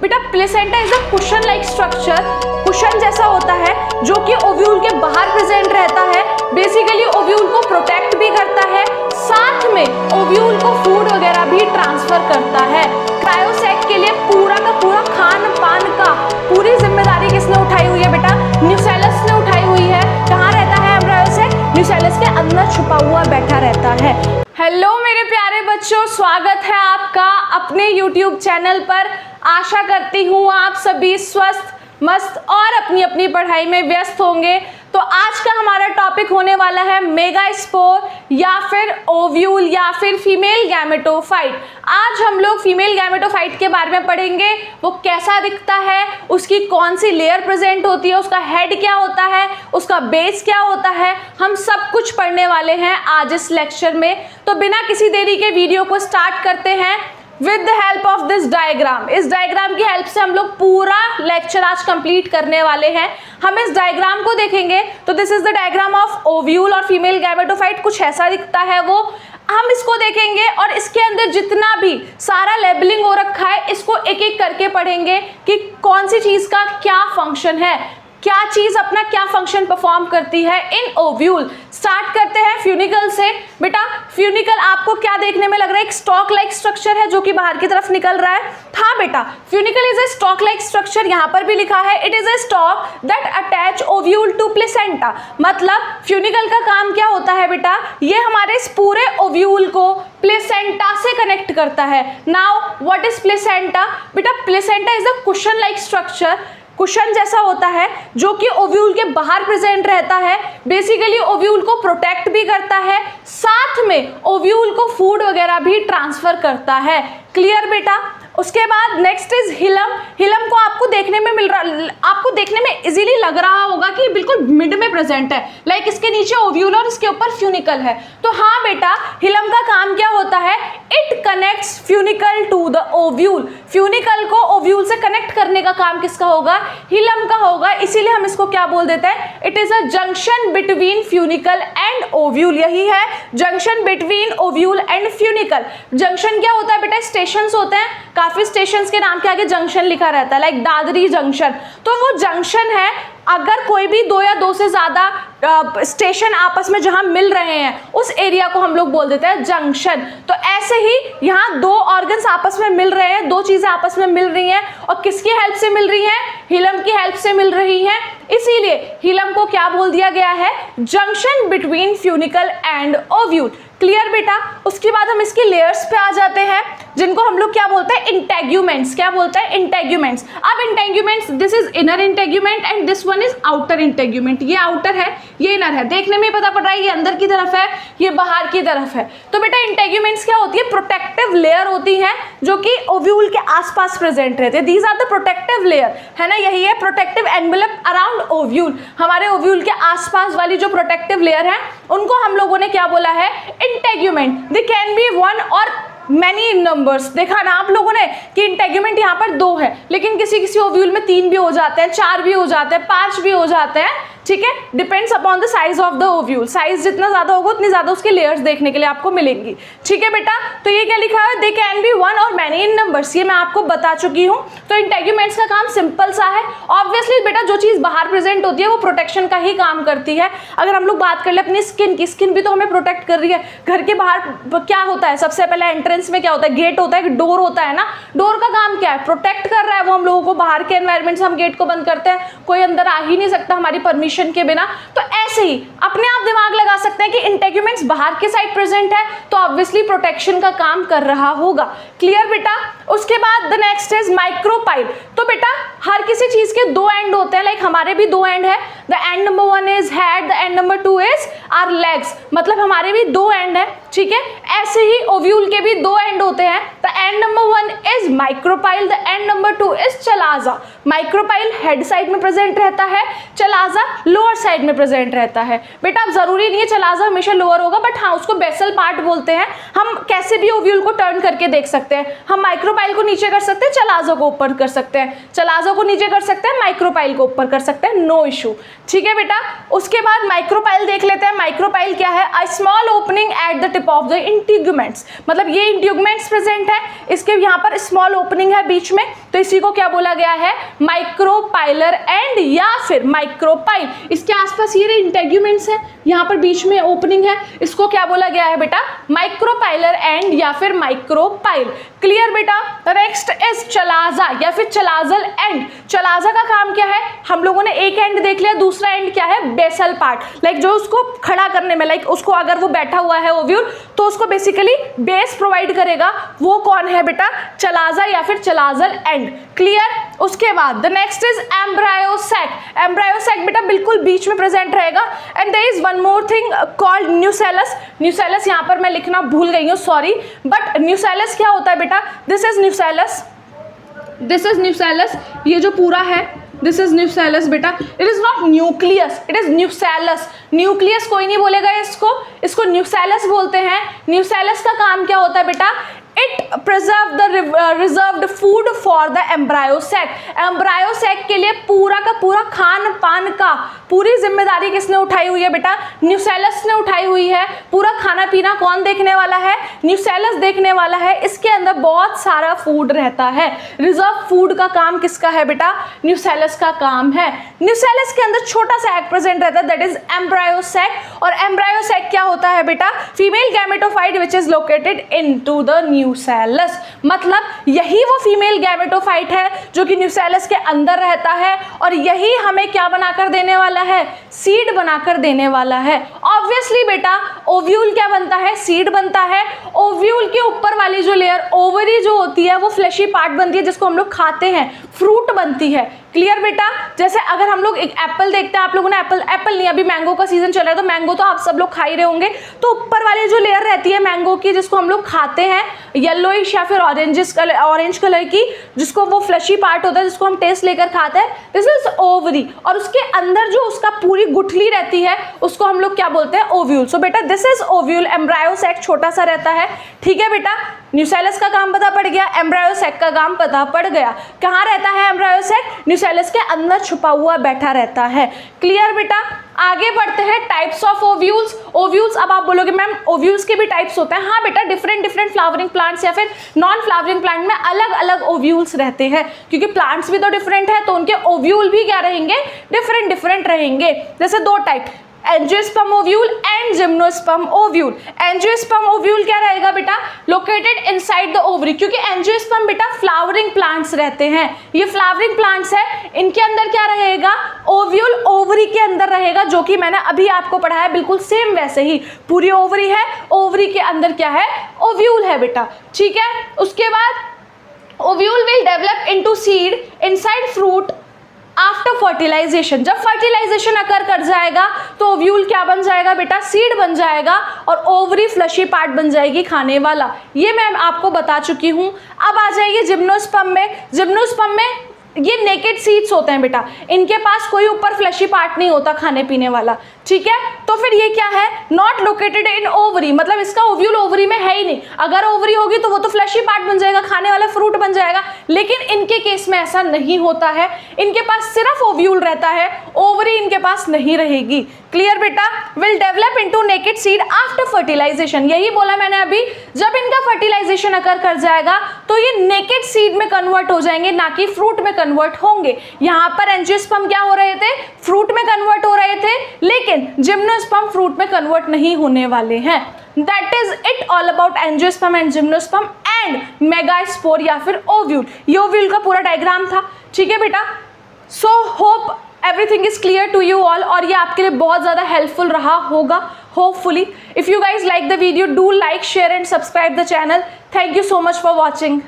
बेटा placenta is a cushion like structure, cushion जैसा होता है जो कि ओव्यूल के बाहर प्रेजेंट रहता है। बेसिकली ओव्यूल को प्रोटेक्ट भी करता है, साथ में ओव्यूल को फूड वगैरह भी ट्रांसफर करता है। क्रायोसैक के लिए पूरा का पूरा खान पान का पूरी जिम्मेदारी किसने उठाई हुई है बेटा? न्यूसेलस ने उठाई हुई है। कहाँ रहता है एम्ब्रायोसैक? न्यूसेलस के अंदर छुपा हुआ बैठा रहता है। हेलो मेरे प्यारे बच्चों, स्वागत है आपका अपने YouTube चैनल पर। आशा करती हूँ आप सभी स्वस्थ मस्त और अपनी अपनी पढ़ाई में व्यस्त होंगे। तो आज का हमारा टॉपिक होने वाला है मेगास्पोर या फिर ओव्यूल या फिर फीमेल गैमेटोफाइट। आज हम लोग फीमेल गैमेटोफाइट के बारे में पढ़ेंगे। वो कैसा दिखता है, उसकी कौन सी लेयर प्रेजेंट होती है, उसका हेड क्या होता है, उसका बेस क्या होता है, हम सब कुछ पढ़ने वाले हैं आज इस लेक्चर में। तो बिना किसी देरी के वीडियो को स्टार्ट करते हैं with the help of this diagram. इस डायग्राम की हेल्प से हम लोग पूरा लेक्चर आज कंप्लीट करने वाले हैं। हम इस डायग्राम को देखेंगे तो this is the diagram of ovule और फीमेल गैमेटोफाइट। कुछ ऐसा दिखता है वो। हम इसको देखेंगे और इसके अंदर जितना भी सारा लेबलिंग हो रखा है इसको एक एक करके पढ़ेंगे कि कौन सी चीज का क्या फंक्शन है, क्या चीज अपना क्या फंक्शन परफॉर्म करती है इन ओव्यूल। स्टार्ट करते हैं फ्यूनिकल से। बेटा फ्यूनिकल आपको क्या देखने में लग रहा है? एक स्टॉक लाइक स्ट्रक्चर है जो कि बाहर की तरफ निकल रहा है। हाँ बेटा, funicle is a stalk like structure. यहाँ पर भी लिखा है it is a stalk that attach ovule to placenta. मतलब फ्यूनिकल का काम क्या होता है बेटा? ये हमारे इस पूरे ओव्यूल को प्लेसेंटा से कनेक्ट करता है। Now what is placenta? बेटा placenta is a cushion like structure, cushion जैसा होता है जो कि ओव्यूल के बाहर प्रेजेंट रहता है। बेसिकली ओव्यूल को प्रोटेक्ट भी करता है, साथ में ओव्यूल को फूड वगैरह भी ट्रांसफर करता है। क्लियर बेटा? उसके बाद नेक्स्ट इज हिलम। हिलम को आपको देखने में इजीली लग रहा होगा कि बिल्कुल मिड में प्रेजेंट है, लाइक इसके नीचे ओव्यूल और इसके ऊपर फ्यूनिकल है। तो हाँ बेटा, हिलम का काम क्या होता है? It connects funicle to the ovule. Funicle को ओव्यूल से कनेक्ट करने का काम किसका होगा? हिलम का होगा। इसीलिए हम इसको क्या बोल देते हैं? It is a junction between funicle and ovule. यही है junction between ovule and funicle. Junction क्या होता है बेटा? स्टेशंस होते हैं, काफी स्टेशंस के नाम के आगे जंक्शन लिखा रहता है, लाइक दादरी जंक्शन। तो वो जंक्शन है। अगर कोई भी दो या दो से ज्यादा स्टेशन आपस में जहां मिल रहे हैं उस एरिया को हम लोग बोल देते हैं जंक्शन। तो ऐसे ही यहाँ दो ऑर्गन्स आपस में मिल रहे हैं, दो चीजें आपस में मिल रही हैं और किसकी हेल्प से मिल रही हैं? हिलम की हेल्प से मिल रही हैं। इसीलिए हिलम को क्या बोल दिया गया है? Junction between funicle and ovule. Clear बेटा? उसके बाद हम इसकी लेयर्स पे आ जाते हैं जिनको हम लोग क्या बोलते हैं? इंटेग्यूमेंट्स। क्या बोलते हैं? इंटेग्यूमेंट्स। अब integuments, this is inner integument and this one is outer integument. ये आउटर है, ये इनर है। देखने में पता पड़ रहा है ये अंदर की तरफ है, ये बाहर की तरफ है। तो बेटा इंटेग्यूमेंट्स क्या होती है? प्रोटेक्टिव लेयर होती है जो कि ओव्यूल के आसपास प्रेजेंट रहते हैं। These are the protective layer, है ना? यही है प्रोटेक्टिव एनवेलप अराउंड ओव्यूल। हमारे ओव्यूल के आसपास वाली जो प्रोटेक्टिव लेयर है उनको हम लोगों ने क्या बोला है? Integument. They can be one और मैनी इन नंबर्स। देखा ना आप लोगों ने कि इंटेग्यूमेंट यहाँ पर दो है, लेकिन किसी किसी ओव्यूल में 3 भी हो जाते हैं, 4 भी हो जाते हैं, 5 भी हो जाते हैं। ठीक है, depends upon the size of the ovule. Size जितना ज्यादा होगा उतनी ज्यादा उसकी लेयर्स देखने के लिए आपको मिलेंगी। ठीक है बेटा? तो ये क्या लिखा है? दे कैन बी वन और मैनी इन नंबर्स। ये मैं आपको बता चुकी हूँ। तो इंटेग्यूमेंट्स का काम सिंपल सा है। ऑब्वियसली बेटा जो चीज बाहर प्रेजेंट होती है वो प्रोटेक्शन का ही काम करती है। अगर हम लोग बात कर ले अपनी स्किन की, स्किन भी तो हमें प्रोटेक्ट कर रही है। घर के बाहर क्या होता है? सबसे पहले एंट्रेंस में क्या होता है? गेट होता है, डोर होता है ना। डोर का काम क्या है? प्रोटेक्ट कर रहा है वो हम लोगों को। बाहर के एनवायरमेंट से हम गेट को बंद करते हैं, कोई अंदर आ ही नहीं सकता हमारी परमिशन के बिना। तो ऐसे ही अपने आप दिमाग लगा सकते हैं कि इंटेग्यूमेंट्स बाहर के साइड प्रेजेंट है तो ऑब्वियसली प्रोटेक्शन का काम कर रहा होगा। क्लियर बेटा? उसके बाद द नेक्स्ट इज माइक्रोपाइल। तो बेटा हर किसी चीज के दो एंड होते हैं, लाइक हमारे भी दो एंड है। The end number 1 is head, the end number 2 is our legs. मतलब हमारे भी दो एंड है। ठीक है, ऐसे ही ओव्यूल के भी दो एंड होते हैं। The end number 1 is micropyle, the end number 2 is chalaza. Micropyle head side में प्रेजेंट रहता है, चलाजा लोअर साइड में प्रेजेंट रहता है। बेटा अब जरूरी नहीं है चलाजा हमेशा लोअर होगा, बट हाँ उसको बेसल पार्ट बोलते हैं। हम कैसे भी ओव्यूल को टर्न करके देख सकते हैं। हम माइक्रोपाइल को नीचे कर सकते हैं, चलाजा को ऊपर कर सकते हैं, चलाजा को नीचे कर सकते हैं, माइक्रोपाइल को ऊपर कर सकते हैं, नो इशू। ठीक है बेटा, उसके बाद माइक्रोपाइल देख लेते हैं। माइक्रोपाइल क्या है? A small opening at the tip of the integuments. मतलब ये इंटीग्यूमेंट्स प्रेजेंट है, इसके यहाँ पर स्मॉल ओपनिंग है बीच में, तो इसी को क्या बोला गया है, माइक्रोपाइलर एंड या फिर माइक्रोपाइल। इसके आसपास ये इंटेग्यूमेंट्स है, यहाँ पर बीच में ओपनिंग है, इसको क्या बोला गया है बेटा, माइक्रोपाइलर एंड या फिर माइक्रोपाइल। क्लियर बेटा। नेक्स्ट इज चलाजा या फिर चलाजल एंड। चलाजा का काम क्या है, हम लोगों ने एक एंड देख लिया, दूसरा एंड क्या है, बेसल पार्ट, लाइक जो उसको खड़ा करने में, लाइक उसको अगर वो बैठा हुआ है ओव्यूल तो उसको बेसिकली बेस प्रोवाइड करेगा, वो कौन है बेटा, चलाजा या फिर चलाजल एंड। क्लियर। उसके बाद the next is embryo sac. Embryo sac बेटा बिल्कुल बीच में प्रेजेंट रहेगा। And there is one more thing called nucellus. Nucellus यहाँ पर मैं लिखना भूल गई हूँ, सॉरी, बट न्यूसेलस क्या होता है बेटा, this is nucellus, this is nucellus, ये जो पूरा है दिस इज न्यूसेलस बेटा, it is not nucleus, it is nucellus. Nucleus कोई नहीं बोलेगा इसको, इसको न्यूसेलस बोलते हैं। न्यूसेलस का काम क्या होता है बेटा, it preserve the reserved food for the embryo sac. Embryo sac के लिए पूरा का पूरा खान पान का पूरी जिम्मेदारी किसने उठाई हुई है बेटा, न्यूसेलस ने उठाई हुई है। पूरा खाना पीना कौन देखने वाला है, न्यूसेलस देखने वाला है। इसके अंदर बहुत सारा फूड रहता है। रिजर्व फूड का काम किसका है बेटा, न्यूसेलस का काम है। न्यूसेलस के अंदर छोटा सा एग प्रेजेंट रहता है, दैट इज एम्ब्रायो सैक। और एम्ब्रायो सैक क्या होता है बेटा, female gametophyte which is located into the nucellus. मतलब यही वो फीमेल गैमेटोफाइट है जो कि न्यूसेलस के अंदर रहता है, और यही हमें क्या बनाकर देने वाला है, सीड बनाकर देने वाला है। ऑब्वियसली बेटा ओव्यूल क्या बनता है, सीड बनता है। ओव्यूल के ऊपर वाली जो लेयर ओवरी जो होती है वो फ्लैशी पार्ट बनती है जिसको हम लोग खाते हैं, फ्रूट बनती है। क्लियर बेटा। जैसे अगर हम लोग एक एप्पल देखते हैं, आप लोगों ने एप्पल नहीं, अभी मैंगो का सीजन चल रहा है तो मैंगो तो आप सब लोग खा ही रहे होंगे, तो ऊपर वाली जो लेयर रहती है मैंगो की जिसको हम लोग खाते हैं, येलोइश या फिर ऑरेंज कलर की, जिसको वो फ्लैशी पार्ट होता है जिसको हम टेस्ट लेकर खाते हैं, दिस इज ओवरी। और उसके अंदर जो उसका पूरी गुठली रहती है उसको हम लोग क्या बोलते हैं, ओव्यूल। सो बेटा this is ovule. Embryo sac छोटा सा रहता है, ठीक है बेटा। न्यूसेलस का काम पता पड़ गया, एम्ब्रायो सैक का काम पता पड़ गया। कहाँ रहता है एम्ब्रायो सैक, न्यूसेलस के अंदर छुपा हुआ बैठा रहता है। क्लियर बेटा। आगे बढ़ते हैं टाइप्स ऑफ ओव्यूल्स। ओव्यूल्स, अब आप बोलोगे मैम ओव्यूल्स के भी टाइप्स होते हैं। हाँ बेटा, डिफरेंट फ्लावरिंग प्लांट्स या फिर नॉन फ्लावरिंग प्लांट में अलग अलग ओव्यूल्स रहते हैं, क्योंकि प्लांट्स भी तो डिफरेंट है तो उनके ओव्यूल भी क्या रहेंगे, डिफरेंट रहेंगे। जैसे दो type, angiosperm ovule and gymnosperm ovule. Angiosperm ovule क्या रहेगा बेटा, लोकेटेड इनसाइड द ओवरी, क्योंकि एंजियोस्पर्म बेटा फ्लावरिंग प्लांट्स रहते हैं, ये फ्लावरिंग प्लांट्स है, इनके अंदर क्या रहेगा, ओव्यूल ओवरी के अंदर रहेगा, जो कि मैंने अभी आपको पढ़ाया बिल्कुल सेम वैसे ही। पूरी ओवरी है, ओवरी के अंदर क्या है, ओव्यूल है बेटा, ठीक है। उसके बाद ovule will develop into seed inside fruit after fertilization. जब फर्टिलाइजेशन अकर कर जाएगा तो ओव्यूल क्या बन जाएगा बेटा, सीड बन जाएगा, और ओवरी फ्लशी पार्ट बन जाएगी खाने वाला। ये मैं आपको बता चुकी हूँ। अब आ जाइए जिम्नोस्पर्म में। जिम्नोस्पर्म में ये नेकेड सीड्स होते हैं बेटा, इनके पास कोई ऊपर फ्लशी पार्ट नहीं होता खाने पीने वाला, ठीक है। तो फिर ये क्या है, नॉट लोकेटेड इन ओवरी, मतलब इसका ओव्यूल ओवरी में है ही नहीं। अगर ओवरी होगी तो वो तो फ्लशी पार्ट बन जाएगा, खाने वाला फ्रूट बन जाएगा, लेकिन इनके केस में ऐसा नहीं होता है। इनके पास सिर्फ ओव्यूल रहता है, ओवरी इनके पास नहीं रहेगी। क्लियर बेटा। Will develop into naked seed after fertilization, यही बोला मैंने अभी, जब इनका फर्टिलाइजेशन अकर कर जाएगा तो ये नेकेड सीड में कन्वर्ट हो जाएंगे, ना कि फ्रूट में कन्वर्ट होंगे। यहाँ पर एंजियोस्पर्म क्या हो रहे थे, फ्रूट में कन्वर्ट हो रहे थे, लेकिन जिम्नोस्पर्म फ्रूट में कन्वर्ट नहीं होने वाले हैं। That is it all about angiosperm and gymnosperm and megaspore या फिर ओव्यूल। ये ओव्यूल का पूरा डायग्राम था, ठीक है बेटा। So hope everything is clear to you all, और ये आपके लिए बहुत ज़्यादा हेल्पफुल रहा होगा hopefully. If you guys like the video, do like, share and subscribe the channel. Thank you so much for watching.